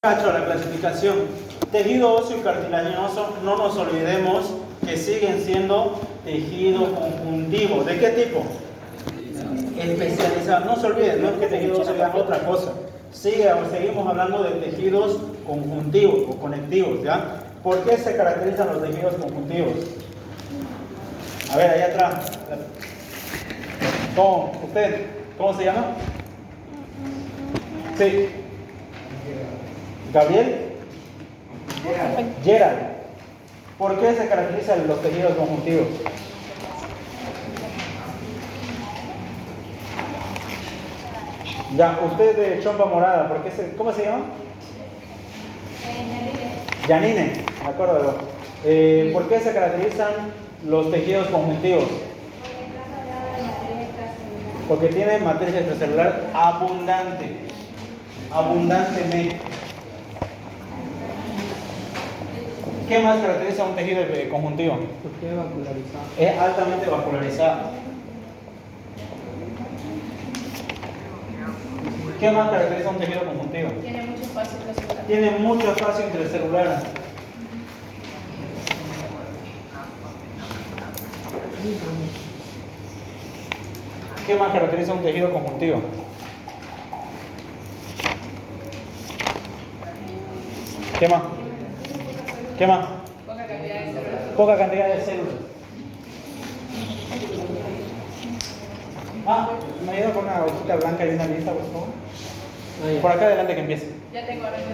Cacho, la clasificación. Tejido óseo y cartilaginoso, no nos olvidemos que siguen siendo tejido conjuntivo. ¿De qué tipo? Especializado. No se olviden, no es que tejido óseo sea otra cosa. Seguimos hablando de tejidos conjuntivos o conectivos, ¿ya? ¿Por qué se caracterizan los tejidos conjuntivos? A ver, allá atrás. ¿Usted cómo se llama? Sí. ¿Gabriel? Gerald. ¿Por qué se caracterizan los tejidos conjuntivos? Ya, usted de Chompa Morada, ¿cómo se llama? Yanine, me acuerdo. ¿Por qué se caracterizan los tejidos conjuntivos? Porque tiene matriz extracelular abundantemente. ¿Qué más caracteriza un tejido conjuntivo? Porque es vascularizado. Es altamente vascularizado. ¿Qué más caracteriza un tejido conjuntivo? Tiene mucho espacio intracelular. Tiene mucho espacio intracelular. ¿Qué más caracteriza un tejido conjuntivo? ¿Qué más? ¿Qué más? Poca cantidad de células. Poca cantidad de células. ¿Me ayuda con una hojita blanca y una lista, por favor? Por acá adelante que empiece. Ya tengo ahora mismo.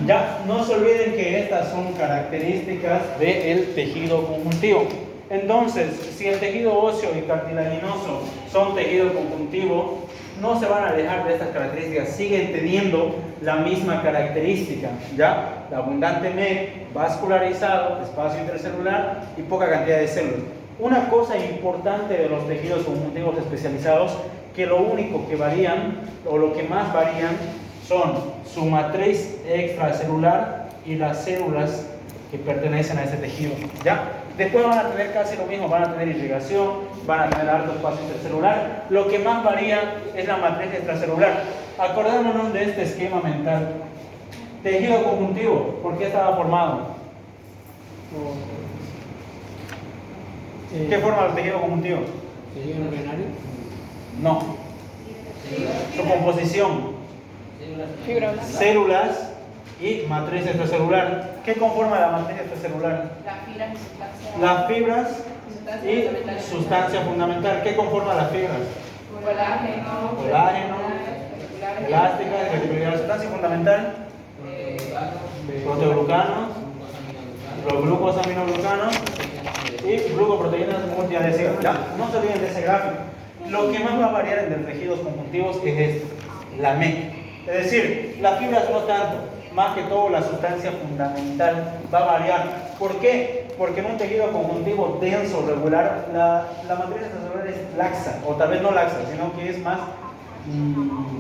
Ya, no se olviden que estas son características del tejido conjuntivo. Entonces, si el tejido óseo y cartilaginoso son tejido conjuntivo, no se van a alejar de estas características, siguen teniendo la misma característica, ¿ya? Abundantemente vascularizado, espacio intracelular y poca cantidad de células. Una cosa importante de los tejidos conjuntivos especializados, que lo único que varían, o lo que más varían, son su matriz extracelular y las células que pertenecen a ese tejido, ¿ya? Después van a tener casi lo mismo, van a tener irrigación, van a tener alto espacio intracelular. Lo que más varía es la matriz extracelular. Acordémonos de este esquema mental. Tejido conjuntivo, ¿por qué estaba formado? ¿Qué forma el tejido conjuntivo? ¿Tejido embrionario? No. Su composición. Fibra blanca. Células y matriz extracelular. ¿Qué conforma la matriz extracelular? Las fibras y sustancia. Las fibras y sustancia fundamental. ¿Qué conforma las fibras? Colágeno, elástica, reticular, sustancia fundamental, proteoglucanos, los grupos aminoglucanos y glucoproteínas multiadhesivas. Ya, no se olviden de ese gráfico. Lo que más va a variar entre tejidos conjuntivos es esto, la MEC. Es decir, las fibras no tanto, más que todo la sustancia fundamental va a variar. ¿Por qué? Porque en un tejido conjuntivo denso, regular, la matriz extracelular es laxa, o tal vez no laxa, sino que es más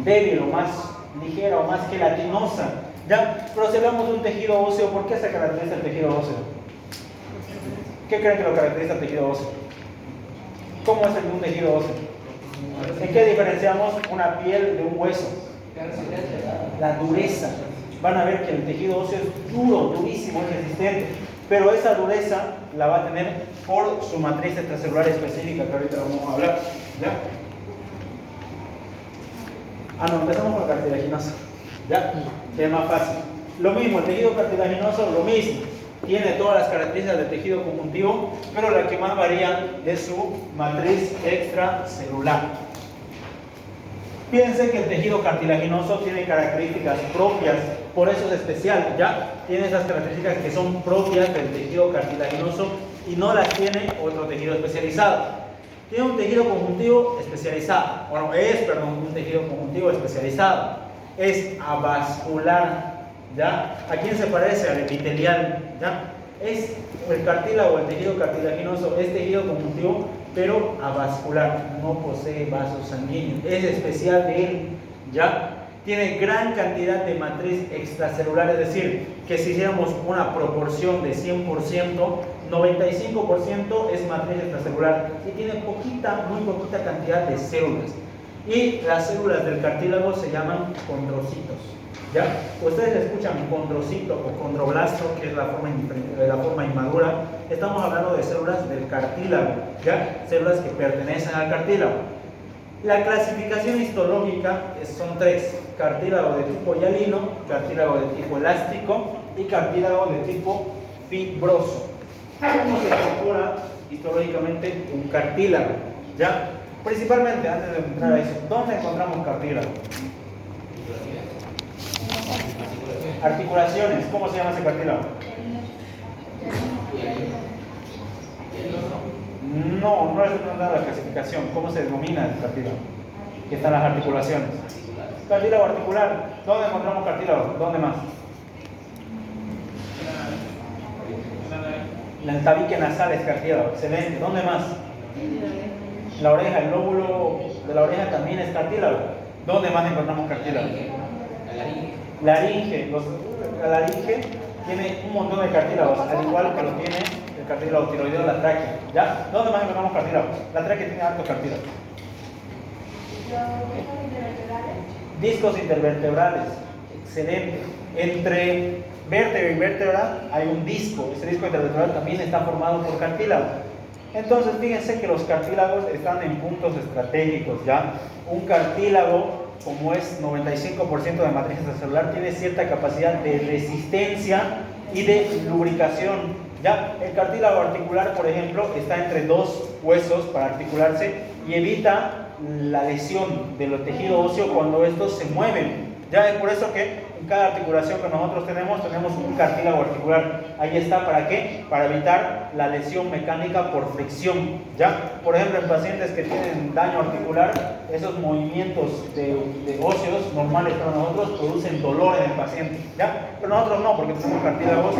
débil o más ligera o más gelatinosa. ¿Ya? Pero si hablamos de un tejido óseo, ¿por qué se caracteriza el tejido óseo? ¿Qué creen que lo caracteriza el tejido óseo? ¿Cómo es un tejido óseo? ¿En qué diferenciamos una piel de un hueso? La dureza. Van a ver que el tejido óseo es duro, durísimo, es resistente, pero esa dureza la va a tener por su matriz extracelular específica, que ahorita vamos a hablar. ¿Ya? No, empezamos con el cartilaginoso. ¿Ya? Que es más fácil. Lo mismo, el tejido cartilaginoso, lo mismo. Tiene todas las características del tejido conjuntivo, pero la que más varía es su matriz extracelular. Piensen que el tejido cartilaginoso tiene características propias, por eso es especial, ¿ya? Tiene esas características que son propias del tejido cartilaginoso y no las tiene otro tejido especializado. Tiene un tejido conjuntivo especializado, un tejido conjuntivo especializado. Es avascular, ¿ya? ¿A quién se parece? Al epitelial, ¿ya? Es el cartílago, el tejido cartilaginoso, es tejido conjuntivo, pero avascular, no posee vasos sanguíneos, es especial de él, ¿ya? Tiene gran cantidad de matriz extracelular, es decir, que si hiciéramos una proporción de 100%, 95% es matriz extracelular y tiene muy poquita cantidad de células. Y las células del cartílago se llaman condrocitos. ¿Ya? Ustedes escuchan condrocito o condroblasto, que es la forma inmadura. Estamos hablando de células del cartílago, ¿ya? Células que pertenecen al cartílago. La clasificación histológica son tres: cartílago de tipo hialino, cartílago de tipo elástico y cartílago de tipo fibroso. ¿Cómo se estructura histológicamente un cartílago? ¿Ya? Principalmente, antes de entrar a eso, ¿dónde encontramos cartílago? Articulaciones. ¿Cómo se llama ese cartílago? No es una la clasificación. ¿Cómo se denomina el cartílago? Aquí están las articulaciones. Cartílago articular. ¿Dónde encontramos cartílago? ¿Dónde más? El tabique nasal es cartílago. Excelente. ¿Dónde más? La oreja, el lóbulo de la oreja también es cartílago. ¿Dónde más encontramos cartílago? Laringe. La laringe tiene un montón de cartílagos, al igual que lo tiene el cartílago tiroideo, la tráquea. ¿Ya? ¿Dónde más encontramos cartílagos? La tráquea tiene hartos cartílagos. Discos intervertebrales. Excelente. Entre vértebra y vértebra hay un disco. Ese disco intervertebral también está formado por cartílago. Entonces, fíjense que los cartílagos están en puntos estratégicos, ¿ya? Un cartílago, como es 95% de matriz extracelular, tiene cierta capacidad de resistencia y de lubricación, ¿ya? El cartílago articular, por ejemplo, está entre dos huesos para articularse y evita la lesión del tejido óseo cuando estos se mueven. Ya es por eso que en cada articulación que nosotros tenemos un cartílago articular. Ahí está, ¿para qué? Para evitar la lesión mecánica por fricción. ¿Ya? Por ejemplo, en pacientes que tienen daño articular, esos movimientos de óseos normales para nosotros producen dolor en el paciente. ¿Ya? Pero nosotros no, porque tenemos cartílagos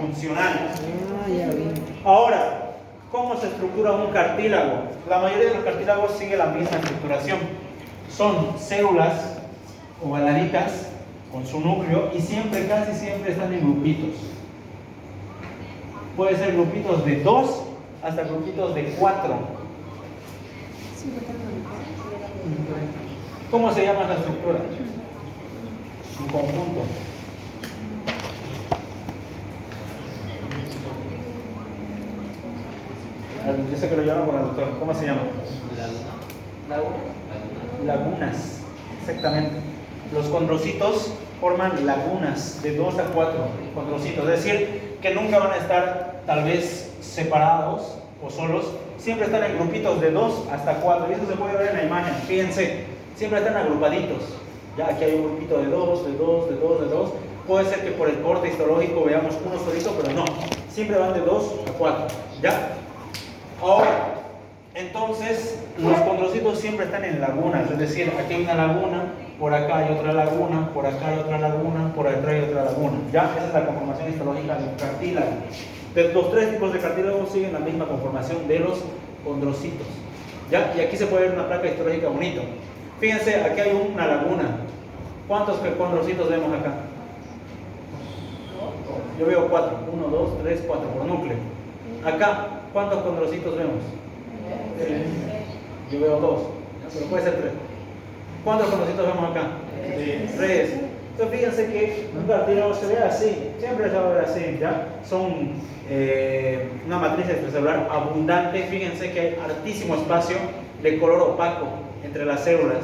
funcionales. Ya vi. Ahora, ¿cómo se estructura un cartílago? La mayoría de los cartílagos sigue la misma estructuración. Son células ovaladitas con su núcleo y casi siempre están en grupitos. Puede ser grupitos de 2 hasta grupitos de 4. ¿Cómo se llama la estructura? Un conjunto. Yo sé que lo llaman con el doctor. ¿Cómo se llama? Lagunas. Exactamente. Los condrocitos forman lagunas de 2 a 4 condrocitos, es decir, que nunca van a estar tal vez separados o solos, siempre están en grupitos de 2 hasta 4, y eso se puede ver en la imagen. Fíjense, siempre están agrupaditos. Ya aquí hay un grupito de 2, de 2, de 2, de 2. Puede ser que por el corte histológico veamos uno solito, pero no, siempre van de 2 a 4. ¿Ya? Ahora, entonces, los condrocitos siempre están en lagunas, es decir, aquí hay una laguna, por acá hay otra laguna, por acá hay otra laguna, por acá hay otra laguna. ¿Ya? Esa es la conformación histológica del cartílago. Los tres tipos de cartílagos siguen la misma conformación de los condrocitos. ¿Ya? Y aquí se puede ver una placa histológica bonita. Fíjense, aquí hay una laguna. ¿Cuántos condrocitos vemos acá? Yo veo 4. 1, 2, 3, 4 por núcleo. Acá, ¿cuántos condrocitos vemos? Yo veo 2, pero puede ser 3. ¿Cuántos condrocitos vemos acá? 3. Entonces fíjense que un cartílago se ve así, siempre se va a ver así, ¿ya? Son una matriz extracelular abundante. Fíjense que hay hartísimo espacio de color opaco entre las células,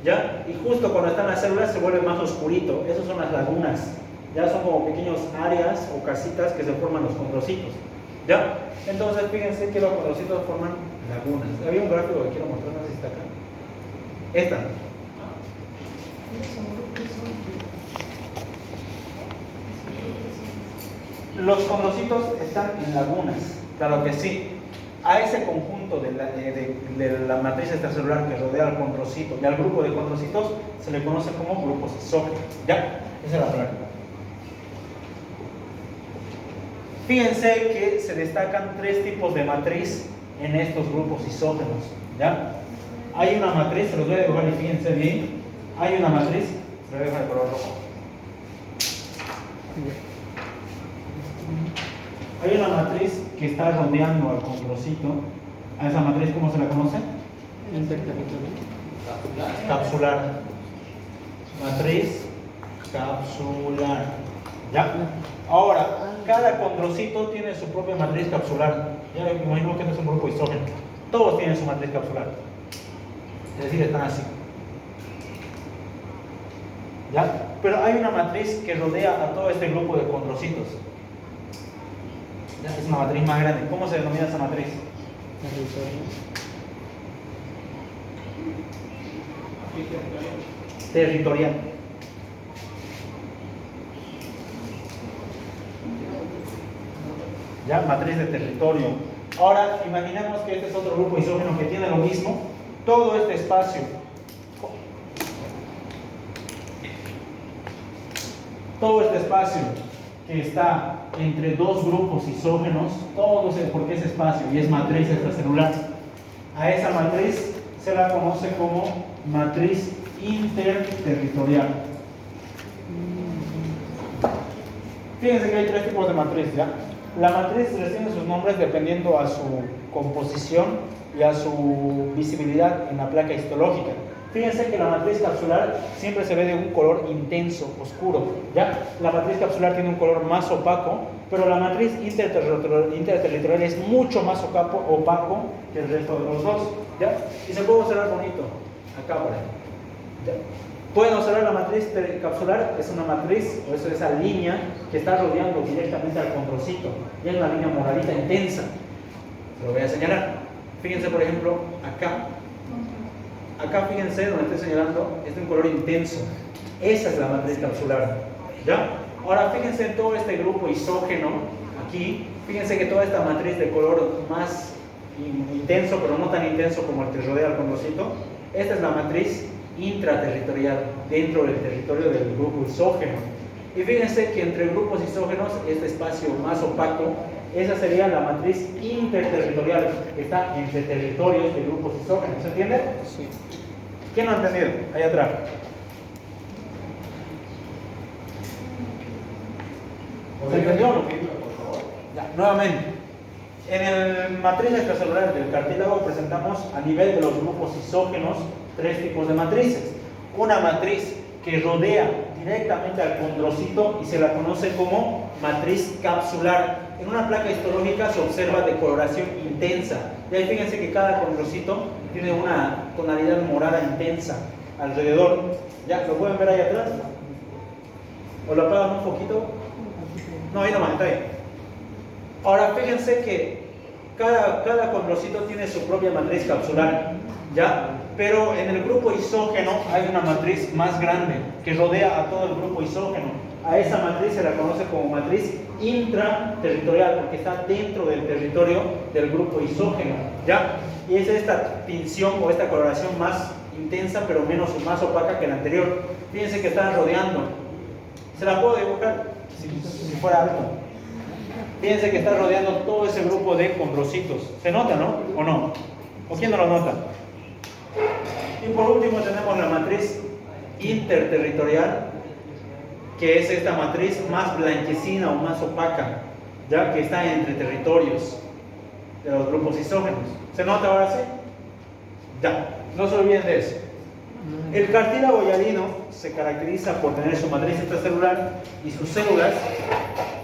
¿ya? Y justo cuando están las células se vuelve más oscurito. Esas son las lagunas, ya son como pequeñas áreas o casitas que se forman los condrocitos, ¿ya? Entonces fíjense que los condrocitos forman lagunas. Había un gráfico que quiero mostrar, no sé si está acá. Esta. Los condrocitos están en lagunas, claro que sí. A ese conjunto de la matriz extracelular que rodea al condrocito y al grupo de condrocitos se le conoce como grupos isógenos. ¿Ya? Esa es la práctica. Fíjense que se destacan 3 tipos de matriz en estos grupos isógenos. ¿Ya? Hay una matriz, se los voy a dibujar y fíjense bien. Hay una matriz, se lo voy a dejar de color rojo. Hay una matriz que está rodeando al condrocito. ¿A esa matriz cómo se la conoce? Interterritorial. capsular. Matriz capsular. ¿Ya? Ahora, cada condrocito tiene su propia matriz capsular. Ya me imagino que no es un grupo isógeno. Todos tienen su matriz capsular. Es decir, están así. ¿Ya? Pero hay una matriz que rodea a todo este grupo de condrocitos. ¿Ya? Es una matriz más grande. ¿Cómo se denomina esa matriz? Territorial. ¿Ya? Matriz de territorio. Ahora, imaginemos que este es otro grupo isógeno que tiene lo mismo. Todo este espacio, que está entre dos grupos isógenos, todo ese, porque es espacio y es matriz extracelular, a esa matriz se la conoce como matriz interterritorial. Fíjense que hay tres tipos de matriz, ¿ya? La matriz recibe sus nombres dependiendo a su composición y a su visibilidad en la placa histológica. Fíjense que la matriz capsular siempre se ve de un color intenso, oscuro, ¿ya? La matriz capsular tiene un color más opaco, pero la matriz interterritorial es mucho más opaco que el resto de los dos, ¿ya? Y se puede observar bonito, acá por ahí, ¿ya? Pueden observar la matriz capsular, es una matriz, o eso es esa línea que está rodeando directamente al condrocito, ya es una línea moradita intensa. Se lo voy a señalar. Fíjense, por ejemplo, acá. Acá, fíjense, donde estoy señalando, es de un color intenso. Esa es la matriz capsular, ¿ya? Ahora, fíjense en todo este grupo isógeno, aquí, fíjense que toda esta matriz de color más intenso, pero no tan intenso como el que rodea al condrocito, esta es la matriz intraterritorial, dentro del territorio del grupo isógeno. Y fíjense que entre grupos isógenos, este espacio más opaco, esa sería la matriz interterritorial, que está entre territorios de grupos isógenos. ¿Se entiende? Sí. ¿Quién no ha entendido? Ahí atrás. ¿Se entendió lo que digo, por favor? Ya, nuevamente. En el matriz extracelular del cartílago presentamos a nivel de los grupos isógenos tres tipos de matrices. Una matriz que rodea directamente al condrocito y se la conoce como matriz capsular. En una placa histológica se observa decoloración intensa. Y ahí fíjense que cada condrocito tiene una tonalidad morada intensa alrededor. ¿Ya? ¿Lo pueden ver ahí atrás? ¿O lo apagan un poquito? No, ahí nomás, está ahí. Ahora fíjense que cada condrocito tiene su propia matriz capsular, ¿ya? Pero en el grupo isógeno hay una matriz más grande que rodea a todo el grupo isógeno. A esa matriz se la conoce como matriz intraterritorial porque está dentro del territorio del grupo isógeno, ¿ya? Y es esta tinción o esta coloración más intensa pero más opaca que la anterior. Fíjense que están rodeando. ¿Se la puedo dibujar? Si fuera alto. Fíjense que está rodeando todo ese grupo de condrocitos. ¿Se nota, no? ¿O no? ¿O quién no lo nota? Y por último tenemos la matriz interterritorial, que es esta matriz más blanquecina o más opaca, ya que está entre territorios de los grupos isógenos. ¿Se nota ahora sí? Ya, no se olviden de eso. El cartílago hialino se caracteriza por tener su matriz extracelular y sus células.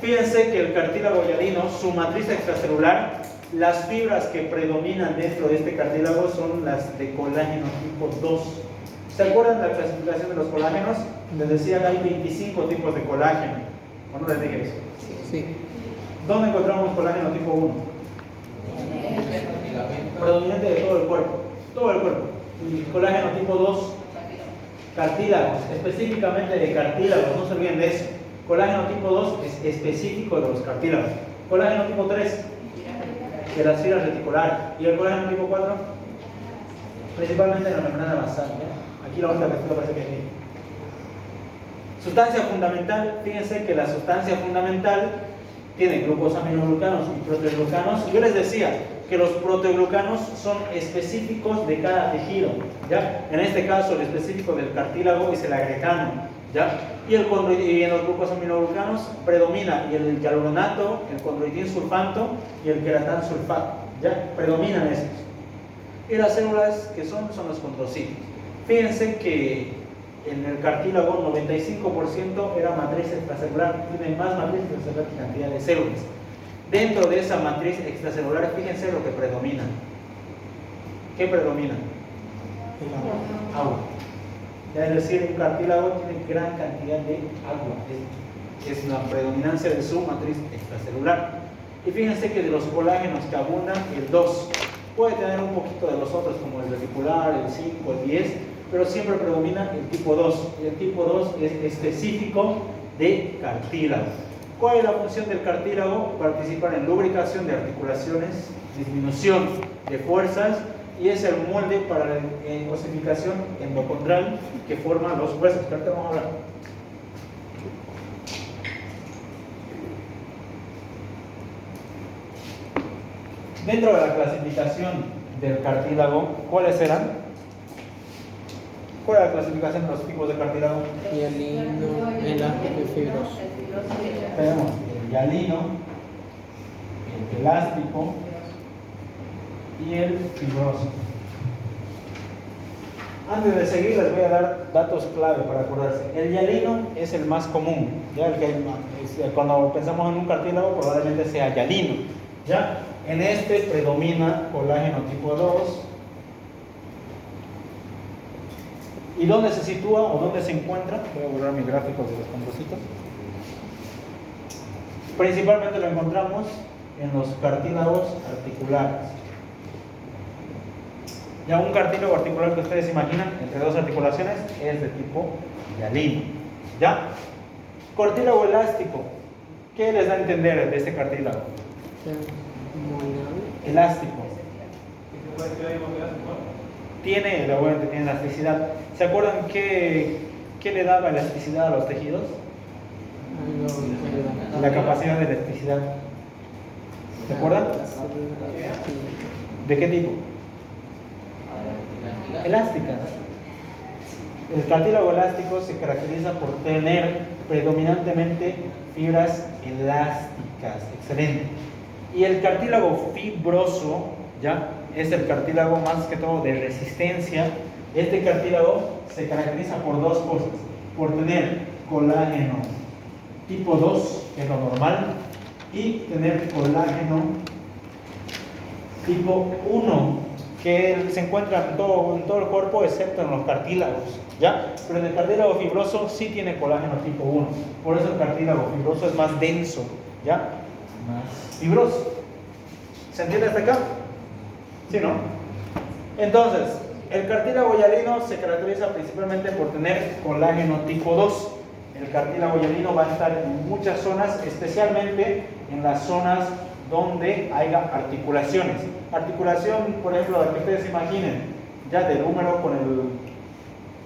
Fíjense que el cartílago hialino, su matriz extracelular, las fibras que predominan dentro de este cartílago son las de colágeno tipo 2. ¿Se acuerdan de la clasificación de los colágenos? Les decía que hay 25 tipos de colágeno. ¿O no les dije eso? Sí. ¿Dónde encontramos colágeno tipo 1? Predominante de todo el cuerpo. Todo el cuerpo. Y colágeno tipo 2, cartílagos, específicamente de cartílagos, no se olviden de eso. Colágeno tipo 2 es específico de los cartílagos. Colágeno tipo 3, de las fibras reticulares. ¿Y el colágeno tipo 4? Principalmente en la membrana basal. ¿Ya? Aquí la otra textura parece que aquí. Sustancia fundamental, fíjense que la sustancia fundamental tiene glucosaminoglucanos y proteoglucanos. Yo les decía que los proteoglucanos son específicos de cada tejido, ¿ya? En este caso el específico del cartílago es el agrecano, ¿ya? Y en los glucosaminoglucanos predomina el hialuronato, el condroitin sulfato y el queratán sulfato, ¿ya? Predominan esos. Y las células que son los condrocitos. Fíjense que en el cartílago 95% era matriz extracelular, tiene más matriz extracelular que cantidad de células. Dentro de esa matriz extracelular, fíjense lo que predomina. ¿Qué predomina? El agua. Agua. Ya es decir, un cartílago tiene gran cantidad de agua. Es la predominancia de su matriz extracelular. Y fíjense que de los colágenos que abundan, el 2 puede tener un poquito de los otros, como el reticular, el 5, el 10, pero siempre predomina el tipo 2. Y el tipo 2 es específico de cartílago. ¿Cuál es la función del cartílago? Participar en lubricación de articulaciones, disminución de fuerzas, y es el molde para la osificación endocondral que forma los huesos, que ahorita vamos a hablar. Dentro de la clasificación del cartílago, ¿cuáles eran? ¿Cuál es la clasificación de los tipos de cartílago? Hialino, elástico y fibroso. Tenemos el hialino, el elástico y el fibroso. Antes de seguir les voy a dar datos clave para acordarse. El hialino es el más común, ¿ya? Cuando pensamos en un cartílago probablemente sea hialino, ¿ya? En este predomina colágeno tipo 2. ¿Y dónde se sitúa o dónde se encuentra? Voy a borrar mis gráficos de los condrocitos. Principalmente lo encontramos en los cartílagos articulares. Ya un cartílago articular que ustedes imaginan entre dos articulaciones es de tipo hialino. ¿Ya? Cartílago elástico. ¿Qué les da a entender de este cartílago? Elástico. Tiene elasticidad. ¿Se acuerdan qué le daba elasticidad a los tejidos? La capacidad de elasticidad. ¿Se acuerdan? ¿De qué tipo? Elásticas. El cartílago elástico se caracteriza por tener predominantemente fibras elásticas. Excelente. Y el cartílago fibroso, ¿ya? Es el cartílago más que todo de resistencia. Este cartílago se caracteriza por dos cosas: por tener colágeno tipo 2, que es lo normal, y tener colágeno tipo 1, que se encuentra en todo el cuerpo excepto en los cartílagos, ¿ya? Pero en el cartílago fibroso sí tiene colágeno tipo 1, por eso el cartílago fibroso es más denso, ¿ya? Más fibroso. ¿Se entiende hasta acá? ¿Sí, no? Entonces, el cartílago hialino se caracteriza principalmente por tener colágeno tipo 2. El cartílago hialino va a estar en muchas zonas, especialmente en las zonas donde haya articulaciones. Articulación, por ejemplo, la que ustedes imaginen, ya del húmero con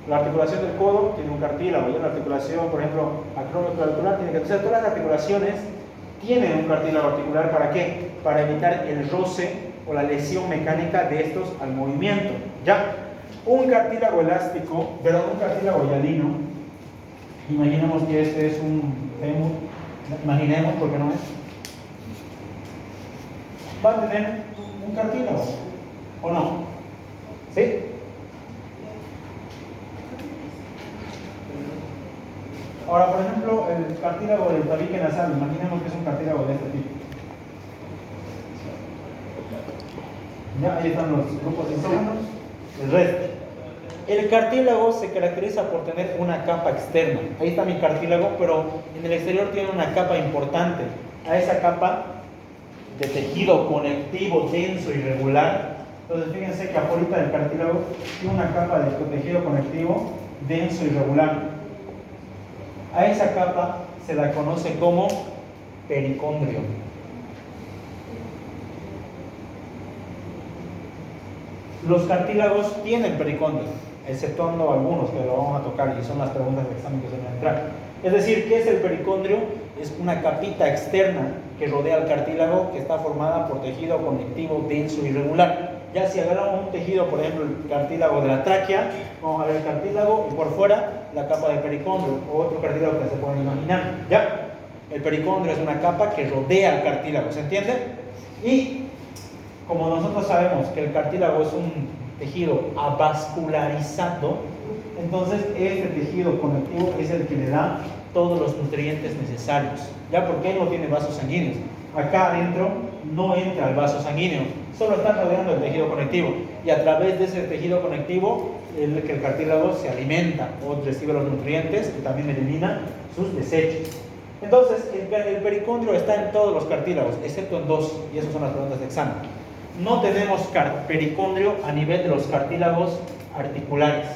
la articulación del codo tiene un cartílago, ya la articulación, por ejemplo, acromioclavicular tiene que, o sea, todas las articulaciones tienen un cartílago articular. ¿Para qué? Para evitar el roce o la lesión mecánica de estos al movimiento, ¿ya? Un cartílago elástico, perdón, un cartílago hialino, imaginemos que este es un fémur, imaginemos porque no es, va a tener un cartílago, ¿o no? ¿Sí? Ahora, por ejemplo, el cartílago del tabique nasal, imaginemos que es un cartílago de este tipo. Ya, ahí están los grupos internos, el resto. El cartílago se caracteriza por tener una capa externa. Ahí está mi cartílago, pero en el exterior tiene una capa importante. A esa capa de tejido conectivo denso y regular. Entonces fíjense que afuera del cartílago tiene una capa de tejido conectivo denso y regular. A esa capa se la conoce como pericondrio. Los cartílagos tienen pericondrio, exceptuando algunos que lo vamos a tocar y son las preguntas de examen que se van a entrar. Es decir, ¿qué es el pericondrio? Es una capita externa que rodea al cartílago, que está formada por tejido conectivo denso y regular. Ya si agarramos un tejido, por ejemplo el cartílago de la tráquea, vamos a ver el cartílago y por fuera la capa de pericondrio, o otro cartílago que se pueden imaginar. ¿Ya? El pericondrio es una capa que rodea al cartílago, ¿se entiende? Y como nosotros sabemos que el cartílago es un tejido avascularizado, Entonces, este tejido conectivo es el que le da todos los nutrientes necesarios. ¿Ya? Porque él no tiene vasos sanguíneos. Acá adentro no entra el vaso sanguíneo, solo está rodeando el tejido conectivo. Y a través de ese tejido conectivo, el cartílago se alimenta o recibe los nutrientes y también elimina sus desechos. Entonces, el pericondrio está en todos los cartílagos, excepto en dos, y esas son las preguntas de examen. No tenemos pericondrio a nivel de los cartílagos articulares.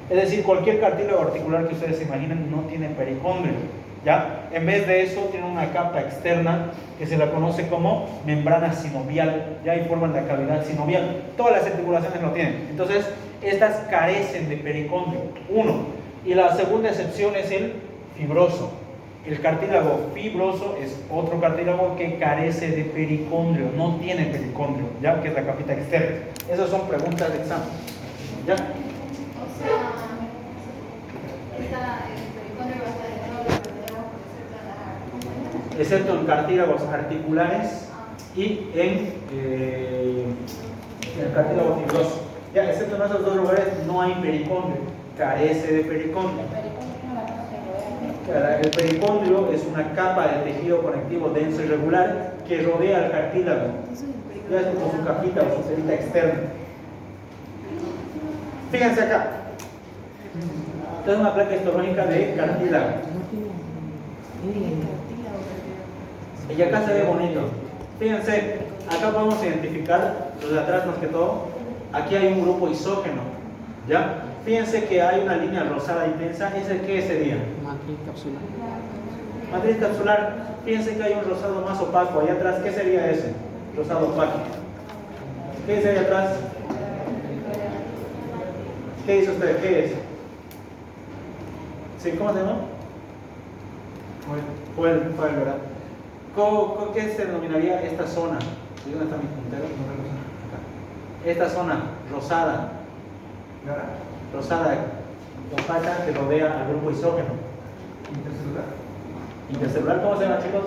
Es decir, cualquier cartílago articular que ustedes se imaginen no tiene pericondrio, ¿ya? En vez de eso, tiene una capa externa que se la conoce como membrana sinovial, ya, y forman la cavidad sinovial. Todas las articulaciones lo tienen. Entonces, estas carecen de pericondrio, uno. Y la segunda excepción es el fibroso. El cartílago fibroso es otro cartílago que carece de pericondrio, no tiene pericondrio, ¿ya? Que es la capita externa. Esas son preguntas de examen, ¿ya? O sea, el pericondrio va a estar en todos los cartílagos, excepto en cartílagos articulares y en el cartílago fibroso. Ya, excepto en esos dos lugares no hay pericondrio, carece de pericondrio. El pericondrio es una capa de tejido conectivo denso y regular que rodea al cartílago. Ya es como su capita o su celita externa. Fíjense acá. Esta es una placa histológica de cartílago. Y acá se ve bonito. Fíjense, acá podemos identificar los de atrás más que todo. Aquí hay un grupo isógeno, ¿ya? Fíjense que hay una línea rosada intensa. ¿Ese qué sería? Matriz capsular. Matriz capsular. Fíjense que hay un rosado más opaco. Allá atrás, ¿qué sería ese? Rosado opaco. ¿Qué dice allá atrás? ¿Qué dice usted? ¿Qué es? ¿Sí? ¿Cómo se llama? Fuel, ¿verdad? ¿Qué se denominaría esta zona? ¿Dónde está mi puntero? Acá. Esta zona rosada. Rosada, opaca, que rodea al grupo isógeno. Intercelular. Intercelular, ¿cómo se llama, chicos?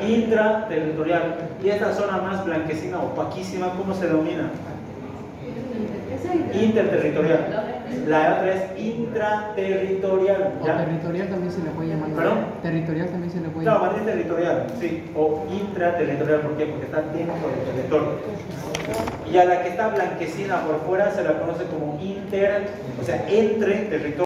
Intraterritorial. Y esta zona más blanquecina, opaquísima, ¿cómo se denomina? Interterritorial. La otra es intraterritorial. O ¿Ya? territorial también se le puede llamar. ¿Perdón? Territorial también se le puede Claro, llamar. matriz territorial, sí. O intraterritorial, ¿por qué? Porque está dentro del territorio. Y a la que está blanquecina por fuera se la conoce como o sea, entre territorio.